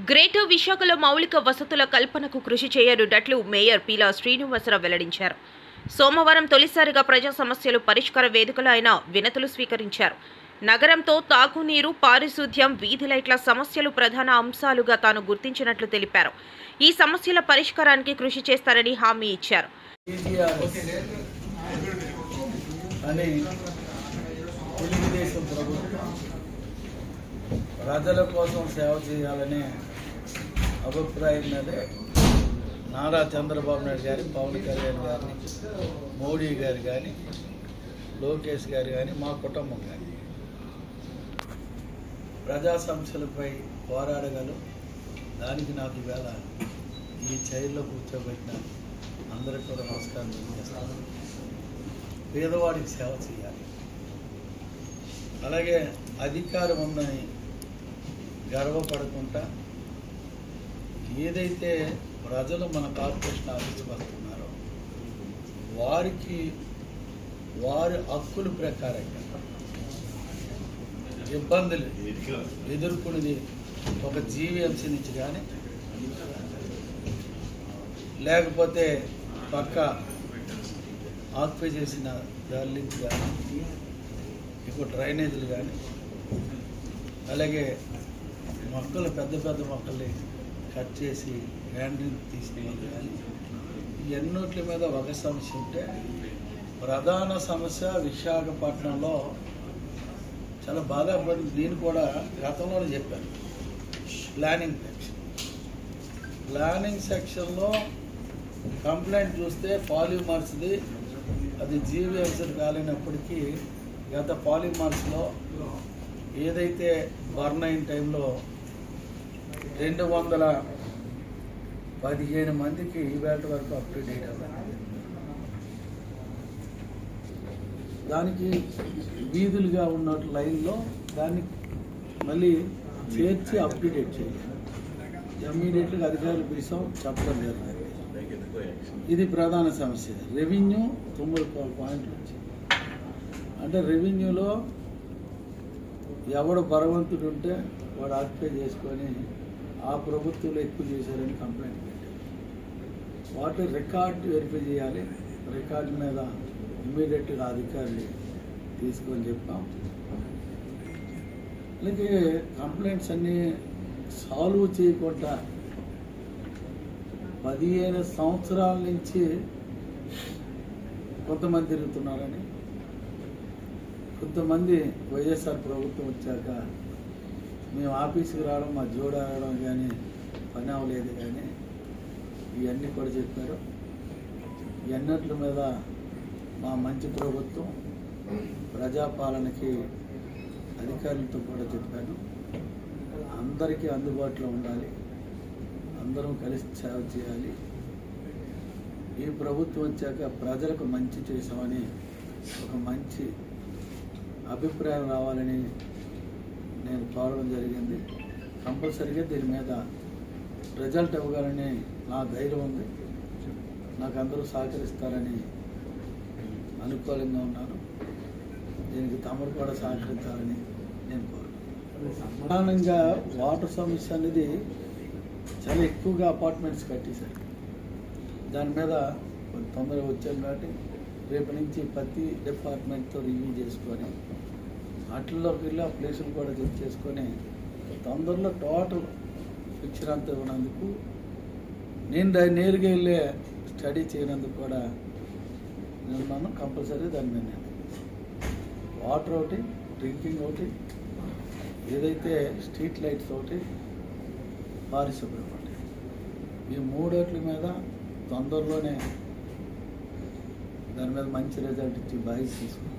Greater విశాఖలో మౌలిక వసతుల కల్పనకు కృషి చేయనున్నట్లు మేయర్ పీలా శ్రీనివాసరావు వెల్లడించారు. సోమవారం తొలిసారిగా ప్రజా సమస్యలు పరిష్కార వేదికలో ఆయన వినతులు స్వీకరించారు. నగరంతో తాగునీరు, పారిశుద్ధ్యం, వీధి లైట్ల సమస్యలు ప్రధాన అంశాలుగా తాను గుర్తించినట్లు తెలిపారు. ఈ సమస్యల పరిష్కారానికి కృషి చేస్తారని హామీ ఇచ్చారు. తెలుగుదేశం ప్రభుత్వం ప్రజల కోసం సేవ చేయాలనే అభిప్రాయం మీదే నారా చంద్రబాబు నాయుడు గారి, పవన్ కళ్యాణ్ గారిని, మోడీ గారు కానీ, లోకేష్ గారు కానీ, మా కుటుంబం కానీ ప్రజా సమస్యలపై పోరాడగలం. దానికి నాకు ఈవేళ ఈ చైర్లో కూర్చోబెట్టిన అందరికీ కూడా నమస్కారం చేస్తాను. పేదవాడికి సేవ చేయాలి, అలాగే అధికారం ఉందని గర్వపడకుండా ఏదైతే ప్రజలు మన కార్పొరేషన్ ఆఫీస్కి వస్తున్నారో వారికి వారి హక్కుల ప్రకారంగా ఇబ్బందులు ఎదుర్కొనేది ఒక జీవీఎంసీ నుంచి కానీ, లేకపోతే పక్క ఆక్యుపై చేసిన దాని నుంచి కానీ, ఇప్పుడు డ్రైనేజీలు కానీ, అలాగే మొక్కలు పెద్ద పెద్ద మొక్కల్ని కట్ చేసి హ్యాండిల్ తీసుకునేది కానీ, ఎన్నోట్ల మీద ఒక సమస్య ఉంటే ప్రధాన సమస్య విశాఖపట్నంలో చాలా బాగా పడింది. నేను కూడా గతంలోనే చెప్పాను. ప్లానింగ్ సెక్షన్లో కంప్లైంట్ చూస్తే పాలిమార్స్ది, అది జీవీఎంసీ కాలేనప్పటికీ గత పాలిమార్స్లో ఏదైతే బర్న్ అయిన టైంలో 215 మందికి ఈవేళ వరకు అప్డేట్ అవ్వాలి. దానికి వీధులుగా ఉన్న లైన్లో దాన్ని మళ్ళీ చేర్చి అప్డేట్ చేయాలి. ఇమ్మీడియట్గా అధికారులు పిలిచాం, చెప్పడం జరిగింది. ఇది ప్రధాన సమస్య. రెవెన్యూ 9 పాయింట్లు వచ్చింది. అంటే రెవెన్యూలో ఎవడు బలవంతుడు ఉంటే వాడు ఆక్యుపై చేసుకొని ఆ ప్రభుత్వంలో ఎక్కువ చేశారని కంప్లైంట్ పెట్టారు. వాటి రికార్డు వెరిఫై చేయాలి. రికార్డు మీద ఇమ్మీడియట్గా అధికారులు తీసుకొని చెప్పాం. అలాగే కంప్లైంట్స్ అన్నీ సాల్వ్ చేయకుండా 15 సంవత్సరాల నుంచి కొంతమంది తిరుగుతున్నారని, కొంతమంది వైఎస్ఆర్ ప్రభుత్వం వచ్చాక మేము ఆఫీస్కి రావడం, మా జోడాడడం కానీ పని అవ్వలేదు కానీ ఇవన్నీ కూడా చెప్పారు. ఇవన్నిటి మీద మా మంచి ప్రభుత్వం ప్రజాపాలనకి అధికారులతో కూడా చెప్పాను. అందరికీ అందుబాటులో ఉండాలి, అందరం కలిసి సేవ చేయాలి. ఈ ప్రభుత్వం వచ్చాక ప్రజలకు మంచి చేసామని ఒక మంచి అభిప్రాయం రావాలని నేను కోరడం జరిగింది. కంపల్సరీగా దీని మీద రిజల్ట్ ఇవ్వగలని నా ధైర్యం ఉంది. నాకు అందరూ సహకరిస్తారని అనుకూలంగా ఉన్నాను. దీనికి తమరు కూడా సహకరించాలని నేను కోరుతున్నాను. ప్రధానంగా వాటర్ సమస్య అనేది చాలా ఎక్కువగా అపార్ట్మెంట్స్ కట్టేశారు. దాని మీద తొందరగా వచ్చాను కాబట్టి రేపు నుంచి ప్రతి డిపార్ట్మెంట్తో రివ్యూ చేసుకొని వాటిల్లోకి వెళ్ళి ఆ ప్లేసులు కూడా చెక్ చేసుకొని తొందరలో టోటల్ పిక్చర్ అంతా ఇవ్వనందుకు, నేను దాన్ని నేరుగా వెళ్ళే స్టడీ చేయనందుకు కూడా నేను కంపల్సరీ దాని మీద వాటర్ ఒకటి, డ్రింకింగ్ ఒకటి, ఏదైతే స్ట్రీట్ లైట్స్ ఒకటి, పారిశుభ్రం ఒకటి, ఈ మూడోట్ల మీద తొందరలోనే దాని మీద మంచి రిజల్ట్ ఇచ్చి బాగా తీసుకుంటాం.